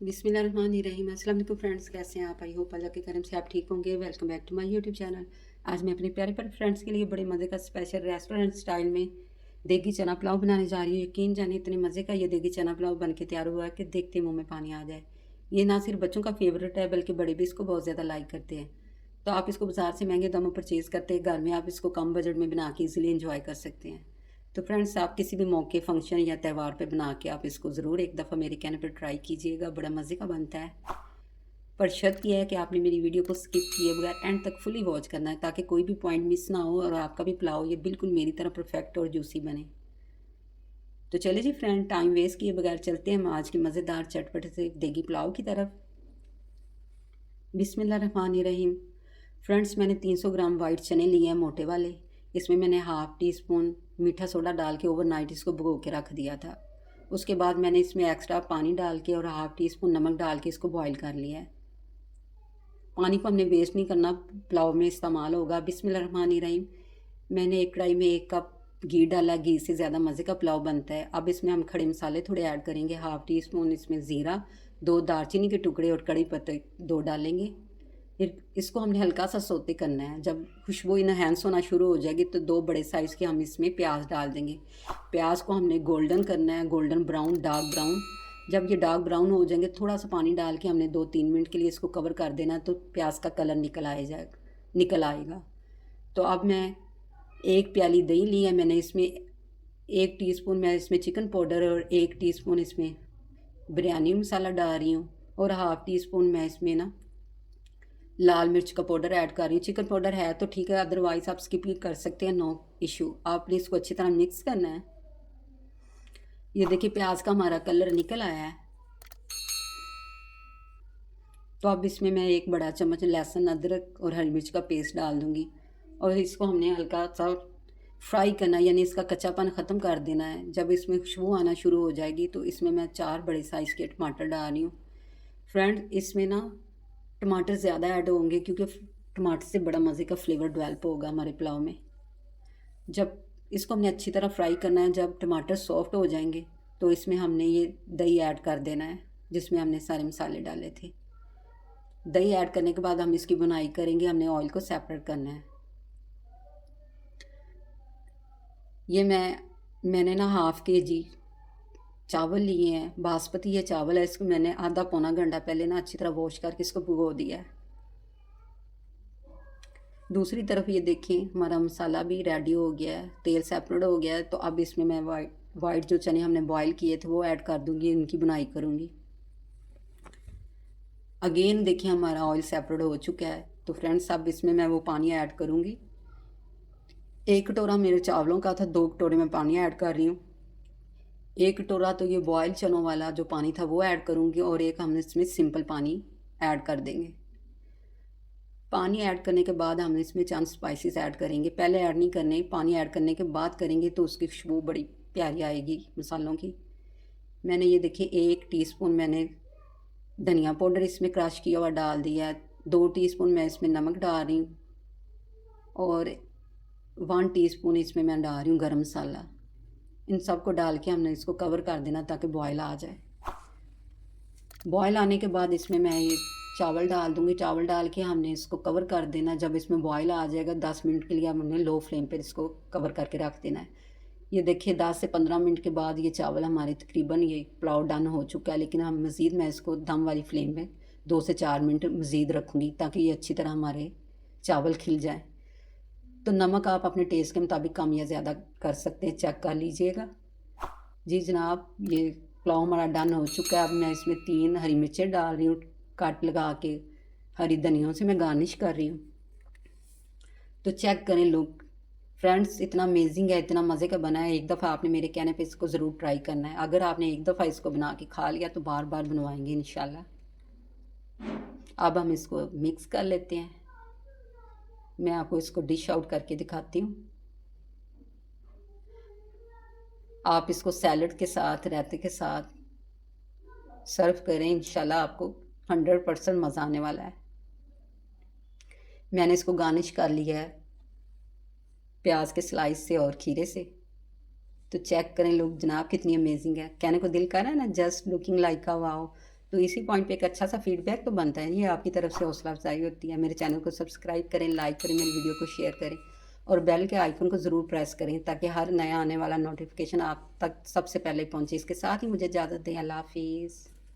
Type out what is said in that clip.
बिस्मिल्लाहिर्रहमानिर्रहीम। अस्सलाम वालेकुम फ्रेंड्स, कैसे हैं आप? आई होप अल्लाह के करम से आप ठीक होंगे। Welcome back to my YouTube channel. आज मैं अपने प्यारे प्यारे फ्रेंड्स के लिए बड़े मज़े का स्पेशल रेस्टोरेंट स्टाइल में देगी चना पुलाव बनाने जा रही हूँ। यकीन जाने इतने मज़े का ये देगी चना पुलाव बन के तैयार हुआ है कि देखते मुँह में पानी आ जाए। ये ना सिर्फ बच्चों का फेवरेट है बल्कि बड़े भी इसको बहुत ज़्यादा लाइक करते हैं। तो आप इसको बाज़ार से महंगे दामों परचेज़ करते हैं, घर में आप इसको कम बजट में बना के ईज़िली इंजॉय कर सकते हैं। तो फ्रेंड्स, आप किसी भी मौके, फंक्शन या त्यौहार पे बना के आप इसको ज़रूर एक दफ़ा मेरे कहने पर ट्राई कीजिएगा, बड़ा मज़े का बनता है। पर शर्त यह है कि आपने मेरी वीडियो को स्किप किए बगैर एंड तक फुली वॉच करना है, ताकि कोई भी पॉइंट मिस ना हो और आपका भी पुलाव ये बिल्कुल मेरी तरह परफेक्ट और जूसी बने। तो चलिए जी फ्रेंड, टाइम वेस्ट किए बगैर चलते हैं हम आज की मज़ेदार चटपटे से देगी पुलाव की तरफ। बिस्मिल्लाहिर्रहमानिर्रहीम। फ्रेंड्स, मैंने 300 ग्राम वाइट चने लिए हैं, मोटे वाले। इसमें मैंने हाफ़ टी स्पून मीठा सोडा डाल के ओवरनाइट इसको भिगो के रख दिया था। उसके बाद मैंने इसमें एक्स्ट्रा पानी डाल के और हाफ़ टी स्पून नमक डाल के इसको बॉईल कर लिया है। पानी को हमने वेस्ट नहीं करना, पुलाव में इस्तेमाल होगा। बिस्मिल्लाहिर्रहमानिर्रहीम। मैंने एक कढ़ाई में 1 कप घी डाला। घी से ज़्यादा मज़े का पुलाव बनता है। अब इसमें हम खड़े मसाले थोड़े ऐड करेंगे। हाफ़ टी स्पून इसमें ज़ीरा, 2 दालचीनी के टुकड़े और कड़ी पत्ते 2 डालेंगे। फिर इसको हमने हल्का सा सोते करना है। जब खुशबू इनहेंस होना शुरू हो जाएगी तो 2 बड़े साइज़ के हम इसमें प्याज डाल देंगे। प्याज को हमने गोल्डन करना है, गोल्डन ब्राउन, डार्क ब्राउन। जब ये डार्क ब्राउन हो जाएंगे, थोड़ा सा पानी डाल के हमने 2-3 मिनट के लिए इसको कवर कर देना है, तो प्याज का कलर निकल आएगा। तो अब मैं 1 प्याली दही ली है। मैंने इसमें 1 टीस्पून मैं इसमें चिकन पाउडर और 1 टीस्पून इसमें बिरयानी मसाला डाल रही हूँ और हाफ़ टी स्पून मैं इसमें ना लाल मिर्च का पाउडर ऐड कर रही हूँ। चिकन पाउडर है तो ठीक है, अदरवाइज़ आप स्किप भी कर सकते हैं, नो इशू। आपने इसको अच्छी तरह मिक्स करना है। ये देखिए प्याज का हमारा कलर निकल आया है। तो अब इसमें मैं 1 बड़ा चम्मच लहसुन, अदरक और हरी मिर्च का पेस्ट डाल दूँगी और इसको हमने हल्का सा फ्राई करना है, यानी इसका कच्चापन ख़त्म कर देना है। जब इसमें खुशबू आना शुरू हो जाएगी तो इसमें मैं 4 बड़े साइज़ के टमाटर डाल रही हूँ। फ्रेंड, इसमें ना टमाटर ज़्यादा ऐड होंगे क्योंकि टमाटर से बड़ा मज़े का फ्लेवर डेवलप होगा हमारे पुलाव में। जब इसको हमने अच्छी तरह फ्राई करना है, जब टमाटर सॉफ्ट हो जाएंगे तो इसमें हमने ये दही ऐड कर देना है जिसमें हमने सारे मसाले डाले थे। दही ऐड करने के बाद हम इसकी बुनाई करेंगे। हमने ऑयल को सेपरेट करना है। ये मैंने ना हाफ़ केजी चावल लिए हैं। बासमती ये चावल है, इसको मैंने आधा पौना घंटा पहले ना अच्छी तरह वॉश करके इसको भिगो दिया है। दूसरी तरफ ये देखें, हमारा मसाला भी रेडी हो गया है, तेल सेपरेट हो गया है। तो अब इसमें मैं वाइट जो चने हमने बॉईल किए थे वो ऐड कर दूंगी, इनकी बुनाई करूंगी। अगेन देखिए हमारा ऑयल सेपरेट हो चुका है। तो फ्रेंड्स, अब इसमें मैं वो पानी ऐड करूंगी। 1 कटोरा मेरे चावलों का था, 2 कटोरे में पानी ऐड कर रही हूँ। 1 कटोरा तो ये बॉयल चनों वाला जो पानी था वो ऐड करूंगी और एक हम इसमें सिंपल पानी ऐड कर देंगे। पानी ऐड करने के बाद हम इसमें चंद स्पाइसेस ऐड करेंगे। पहले ऐड नहीं करने, पानी ऐड करने के बाद करेंगे तो उसकी खुशबू बड़ी प्यारी आएगी मसालों की। मैंने ये देखिए 1 टीस्पून मैंने धनिया पाउडर इसमें क्रश किया हुआ डाल दिया है। 2 टीस्पून मैं इसमें नमक डाल रही हूँ और 1 टीस्पून इसमें मैं डाल रही हूँ गरम मसाला। इन सब को डाल के हमने इसको कवर कर देना ताकि बॉयल आ जाए। बॉयल आने के बाद इसमें मैं ये चावल डाल दूँगी। चावल डाल के हमने इसको कवर कर देना। जब इसमें बॉयल आ जाएगा 10 मिनट के लिए हमने लो फ्लेम पर इसको कवर करके रख देना है। ये देखिए 10 से 15 मिनट के बाद ये चावल हमारे तकरीबन ये पुलाव डन हो चुका है। लेकिन हम मज़ीद मैं इसको दम वाली फ्लेम में 2 से 4 मिनट मज़ीद रखूँगी ताकि ये अच्छी तरह हमारे चावल खिल जाए। तो नमक आप अपने टेस्ट के मुताबिक कम या ज़्यादा कर सकते हैं, चेक कर लीजिएगा। जी जनाब, ये पुलाव हमारा डन हो चुका है। अब मैं इसमें 3 हरी मिर्चें डाल रही हूँ, कट लगा के हरी धनियों से मैं गार्निश कर रही हूँ। तो चेक करें लुक। फ्रेंड्स, इतना अमेजिंग है, इतना मज़े का बना है। एक दफ़ा आपने मेरे कहने पे इसको ज़रूर ट्राई करना है। अगर आपने एक दफ़ा इसको बना के खा लिया तो बार बार बनवाएंगे इंशाल्लाह। अब हम इसको मिक्स कर लेते हैं। मैं आपको इसको डिश आउट करके दिखाती हूँ। आप इसको सैलड के साथ, रायते के साथ सर्व करें, इंशाल्लाह आपको 100% मज़ा आने वाला है। मैंने इसको गार्निश कर लिया है प्याज के स्लाइस से और खीरे से। तो चेक करें लोग जनाब, कितनी अमेजिंग है। कहने को दिल कर रहा है ना, just looking like a wow. तो इसी पॉइंट पे एक अच्छा सा फीडबैक तो बनता है, ये आपकी तरफ से हौसला अफजाई होती है। मेरे चैनल को सब्सक्राइब करें, लाइक करें, मेरी वीडियो को शेयर करें और बेल के आइकन को ज़रूर प्रेस करें ताकि हर नया आने वाला नोटिफिकेशन आप तक सबसे पहले पहुंचे। इसके साथ ही मुझे इजाज़त दें। अल्लाह हाफिज़।